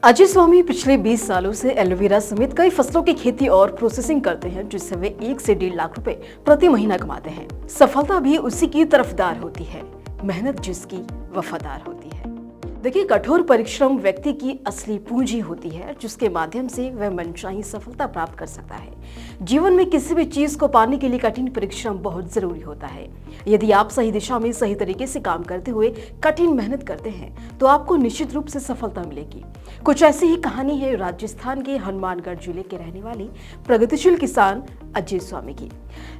अजय स्वामी पिछले 20 सालों से एलोवेरा समेत कई फसलों की खेती और प्रोसेसिंग करते हैं, जिससे वे 1 से 1.5 लाख रुपए प्रति महीना कमाते हैं। सफलता भी उसी की तरफदार होती है, मेहनत जिसकी वफादार होती है। देखिए, कठोर परिश्रम व्यक्ति की असली पूंजी होती है, जिसके माध्यम से वह मनचाही सफलता प्राप्त कर सकता है। जीवन में किसी भी चीज को पाने के लिए कठिन परिश्रम बहुत जरूरी होता है। यदि आप सही दिशा में सही तरीके से काम करते हुए कठिन मेहनत करते हैं तो आपको निश्चित रूप से सफलता मिलेगी। कुछ ऐसी ही कहानी है राजस्थान के हनुमानगढ़ जिले के रहने वाली प्रगतिशील किसान अजय स्वामी की।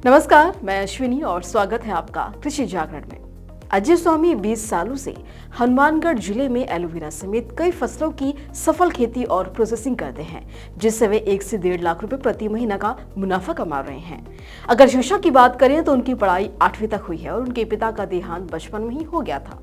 नमस्कार, मैं अश्विनी और स्वागत है आपका कृषि जागरण में। अजय स्वामी 20 सालों से हनुमानगढ़ जिले में एलोवेरा समेत कई फसलों की सफल खेती और प्रोसेसिंग करते हैं, जिससे वे 1 से 1.5 लाख रुपए प्रति महीना का मुनाफा कमा रहे हैं। अगर शिक्षा की बात करें तो उनकी पढ़ाई 8वीं तक हुई है और उनके पिता का देहांत बचपन में ही हो गया था,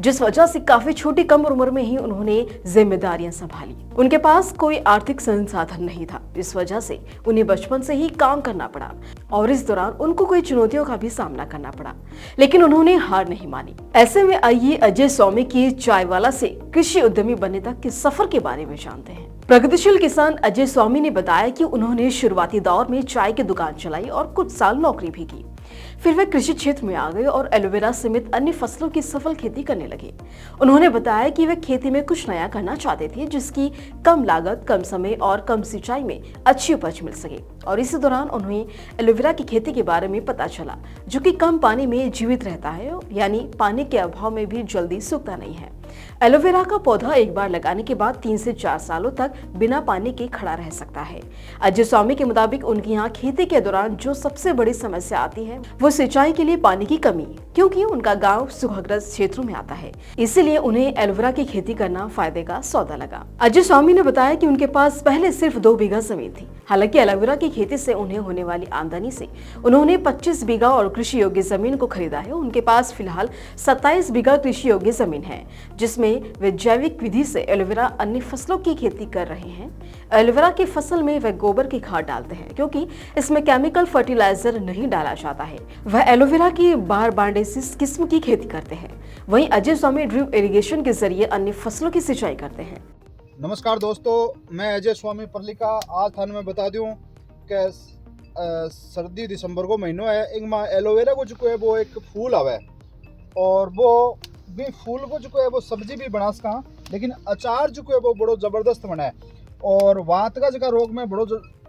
जिस वजह से काफी छोटी कम उम्र में ही उन्होंने जिम्मेदारियां संभाली। उनके पास कोई आर्थिक संसाधन नहीं था, इस वजह से उन्हें बचपन से ही काम करना पड़ा और इस दौरान उनको कई चुनौतियों का भी सामना करना पड़ा, लेकिन उन्होंने हार नहीं मानी। ऐसे में आइए अजय स्वामी की चायवाला से कृषि उद्यमी बनने तक के सफर के बारे में जानते हैं। प्रगतिशील किसान अजय स्वामी ने बताया कि उन्होंने शुरुआती दौर में चाय की दुकान चलाई और कुछ साल नौकरी भी की। फिर वे कृषि क्षेत्र में आ गए और एलोवेरा समेत अन्य फसलों की सफल खेती करने लगे। उन्होंने बताया कि वे खेती में कुछ नया करना चाहते थे, जिसकी कम लागत, कम समय और कम सिंचाई में अच्छी उपज मिल सके। और इसी दौरान उन्हें एलोवेरा की खेती के बारे में पता चला, जो कि कम पानी में जीवित रहता है, यानी पानी के अभाव में भी जल्दी सूखता नहीं है। एलोवेरा का पौधा एक बार लगाने के बाद 3 से 4 सालों तक बिना पानी के खड़ा रह सकता है। अजय स्वामी के मुताबिक उनके यहाँ खेती के दौरान जो सबसे बड़ी समस्या आती है वो सिंचाई के लिए पानी की कमी, क्योंकि उनका गांव सूखाग्रस्त क्षेत्रों में आता है। इसीलिए उन्हें एलोवेरा की खेती करना फायदे का सौदा लगा। अजय स्वामी ने बताया कि उनके पास पहले सिर्फ 2 बीघा जमीन थी। हालांकि एलोवेरा की खेती से उन्हें होने वाली आमदनी से उन्होंने 25 बीघा और कृषि योग्य जमीन को खरीदा है। उनके पास फिलहाल 27 बीघा कृषि योग्य जमीन है, जिसमें वे जैविक विधि से एलोवेरा अन्य फसलों की खेती कर रहे हैं। एलोवेरा की फसल में वे गोबर की खाद डालते हैं, क्योंकि इसमें केमिकल फर्टिलाइजर नहीं डाला जाता है। वह एलोवेरा की बारबाडेसिस किस्म की खेती करते हैं। वहीं अजय स्वामी ड्रिप इरिगेशन के जरिए अन्य फसलों की सिंचाई करते हैं। नमस्कार दोस्तों, मैं अजय स्वामी परलिका। आज थाने में बता दूं कि सर्दी दिसंबर को महीनों है, इनमें एलोवेरा को जो है वो एक फूल आवे और वो भी फूल को जो है वो सब्जी भी बना सका, लेकिन अचार जो है वो बड़ो जबरदस्त बना है और वात का जगह रोग में बड़ो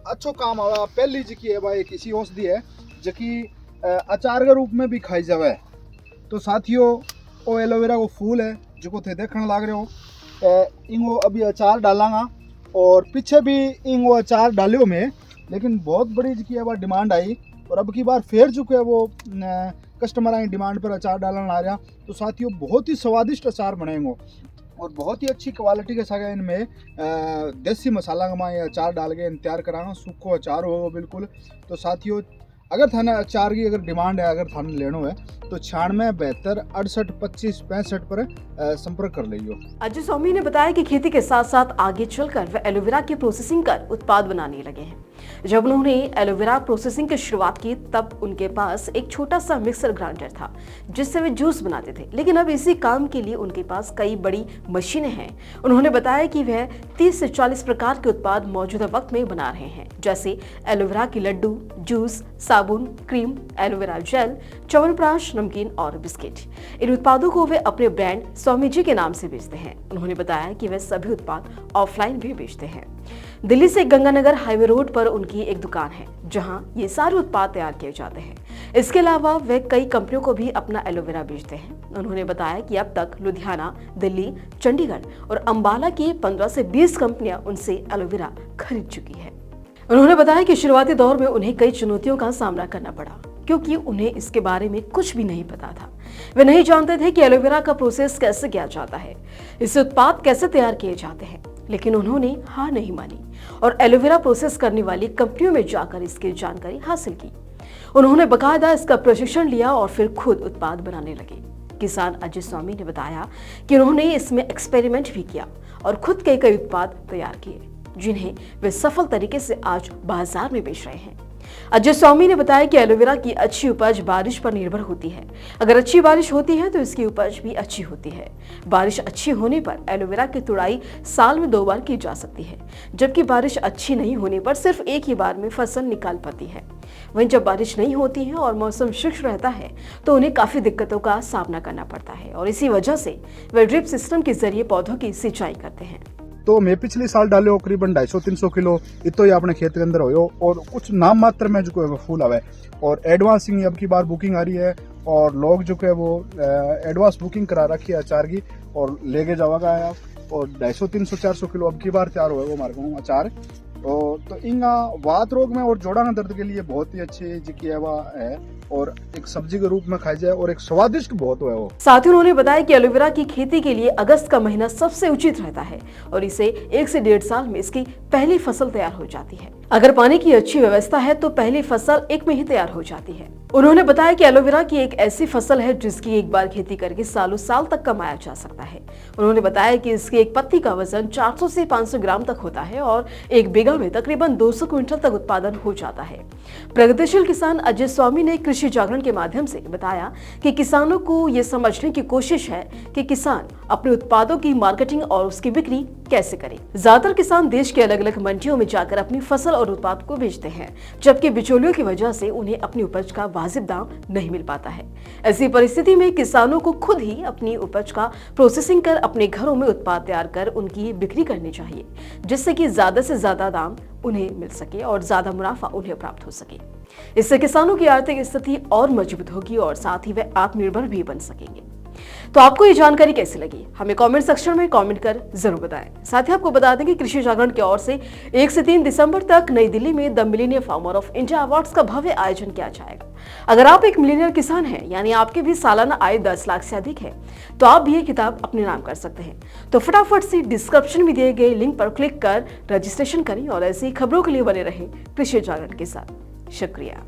अच्छो काम आवा। पहली जी है भाई एक इसी औषधि है जो कि अचार के रूप में भी खाई जावे। तो साथियों, वो एलोवेरा को फूल है जो थे देखने लाग रहे हो। इंगो अभी अचार डालांगा और पीछे भी इंगो अचार डालियो में, लेकिन बहुत बड़ी जी है डिमांड आई और अब की बार फिर जो है वो कस्टमर आई डिमांड पर अचार डालना आ रहा। तो साथियों, बहुत ही स्वादिष्ट अचार बनेंगे और बहुत ही अच्छी क्वालिटी के साथ इनमें देसी मसाला का मैं अचार डाल के तैयार करांगा। सूखो अचार होगा बिल्कुल। तो साथियों, अगर थाने अचार की अगर डिमांड है, अगर थाने लेनो है तो 96 72 68 25 65 पर संपर्क कर लियो। अजय स्वामी ने बताया कि खेती के साथ साथ आगे चलकर वे एलोवेरा की प्रोसेसिंग कर उत्पाद बनाने लगे हैं। जब उन्होंने एलोवेरा प्रोसेसिंग की शुरुआत की तब उनके पास एक छोटा सा मिक्सर ग्राइंडर था, जिससे वे जूस बनाते थे, लेकिन अब इसी काम के लिए उनके पास कई बड़ी मशीनें हैं। उन्होंने बताया कि वह 30 से 40 प्रकार के उत्पाद मौजूदा वक्त में बना रहे हैं, जैसे एलोवेरा के लड्डू, जूस, साबुन, क्रीम, एलोवेरा जेल, च्यवनप्राश, नमकीन और बिस्किट। इन उत्पादों को वे अपने ब्रांड स्वामी जी के नाम से बेचते हैं। उन्होंने बताया कि वे सभी उत्पाद ऑफलाइन भी बेचते हैं। दिल्ली से गंगानगर हाईवे रोड पर उनकी एक दुकान है, जहां ये सारे उत्पाद तैयार किए जाते हैं। इसके अलावा वे कई कंपनियों को भी अपना एलोवेरा बेचते हैं। उन्होंने बताया कि अब तक लुधियाना, दिल्ली, चंडीगढ़ और अंबाला की 15 से 20 कंपनियां उनसे एलोवेरा खरीद चुकी है। उन्होंने बताया कि शुरुआती दौर में उन्हें कई चुनौतियों का सामना करना पड़ा, क्योंकि उन्हें इसके बारे में कुछ भी नहीं पता था। वे नहीं जानते थे कि एलोवेरा का प्रोसेस कैसे किया जाता है, इससे उत्पाद कैसे तैयार किए जाते हैं, लेकिन उन्होंने हार नहीं मानी और एलोवेरा प्रोसेस करने वाली कंपनियों में जाकर इसकी जानकारी हासिल की। उन्होंने बाकायदा इसका प्रशिक्षण लिया और फिर खुद उत्पाद बनाने लगे। किसान अजय स्वामी ने बताया कि उन्होंने इसमें एक्सपेरिमेंट भी किया और खुद के कई उत्पाद तैयार किए, जिन्हें वे सफल तरीके से आज बाजार में बेच रहे हैं। अजय स्वामी ने बताया कि एलोवेरा की अच्छी उपज बारिश पर निर्भर होती है। अगर अच्छी बारिश होती है तो इसकी उपज भी अच्छी होती है। बारिश अच्छी होने पर एलोवेरा की तुड़ाई साल में 2 बार की जा सकती है, जबकि बारिश अच्छी नहीं होने पर सिर्फ एक ही बार में फसल निकाल पाती है। वहीं जब बारिश नहीं होती है और मौसम शुष्क रहता है तो उन्हें काफी दिक्कतों का सामना करना पड़ता है और इसी वजह से वे ड्रिप सिस्टम के जरिए पौधों की सिंचाई करते हैं। तो मैं पिछले साल डाले करीबन 250-300 किलो इतो ही अपने खेत के अंदर हो और कुछ नाम मात्र में जो फूल आवे और एडवांसिंग अब की बार बुकिंग आ रही है और लोग जो है वो एडवांस बुकिंग करा रखी है अचार की और लेके जावागा और 250-300-400 किलो अब की बार तैयार हुआ वो हमारे को अचार। तो इंगा वात रोग में और जोड़ा दर्द के लिए बहुत ही अच्छी जी है और एक सब्जी के रूप में खाई जाए और एक स्वादिष्ट बहुत है वो। साथ ही उन्होंने बताया कि एलोवेरा की खेती के लिए अगस्त का महीना सबसे उचित रहता है और इसे 1 से 1.5 साल में इसकी पहली फसल तैयार हो जाती है। अगर पानी की अच्छी व्यवस्था है तो पहली फसल 1 में ही तैयार हो जाती है। उन्होंने बताया कि एलोवेरा की एक ऐसी फसल है जिसकी एक बार खेती करके सालों साल तक कमाया जा सकता है। उन्होंने बताया कि इसकी एक पत्ती का वजन 400 से 500 ग्राम तक होता है और एक बीघा में तकरीबन 200 क्विंटल तक उत्पादन हो जाता है। प्रगतिशील किसान अजय स्वामी ने कृषि जागरण के माध्यम से बताया कि किसानों को ये समझने की कोशिश है कि किसान अपने उत्पादों की मार्केटिंग और उसकी बिक्री कैसे करें। ज्यादातर किसान देश के अलग अलग मंडियों में जाकर अपनी फसल और उत्पाद को बेचते हैं, जबकि बिचौलियों की वजह से उन्हें अपनी उपज का वाजिब दाम नहीं मिल पाता है। ऐसी परिस्थिति में किसानों को खुद ही अपनी उपज का प्रोसेसिंग कर अपने घरों में उत्पाद तैयार कर उनकी बिक्री करनी चाहिए, जिससे कि ज्यादा से ज्यादा दाम उन्हें मिल सके और ज्यादा मुनाफा उन्हें प्राप्त हो सके। इससे किसानों की आर्थिक स्थिति और मजबूत होगी और साथ ही वे आत्मनिर्भर भी बन सकेंगे। तो आपको ये जानकारी कैसी लगी, हमें कमेंट सेक्शन में कमेंट कर जरूर बताएं। साथ ही आपको बता दें कि कृषि जागरण की ओर से 1 से 3 दिसंबर तक नई दिल्ली में the Millionaire farmer of India awards का भव्य आयोजन किया जाएगा। अगर आप एक मिलेनियर किसान हैं, यानी आपके भी सालाना आय 10 लाख से अधिक है, तो आप भी ये किताब अपने नाम कर सकते हैं। तो फटाफट से डिस्क्रिप्शन में दिए गए लिंक पर क्लिक कर रजिस्ट्रेशन करें और ऐसी खबरों के लिए बने रहें कृषि जागरण के साथ। शुक्रिया।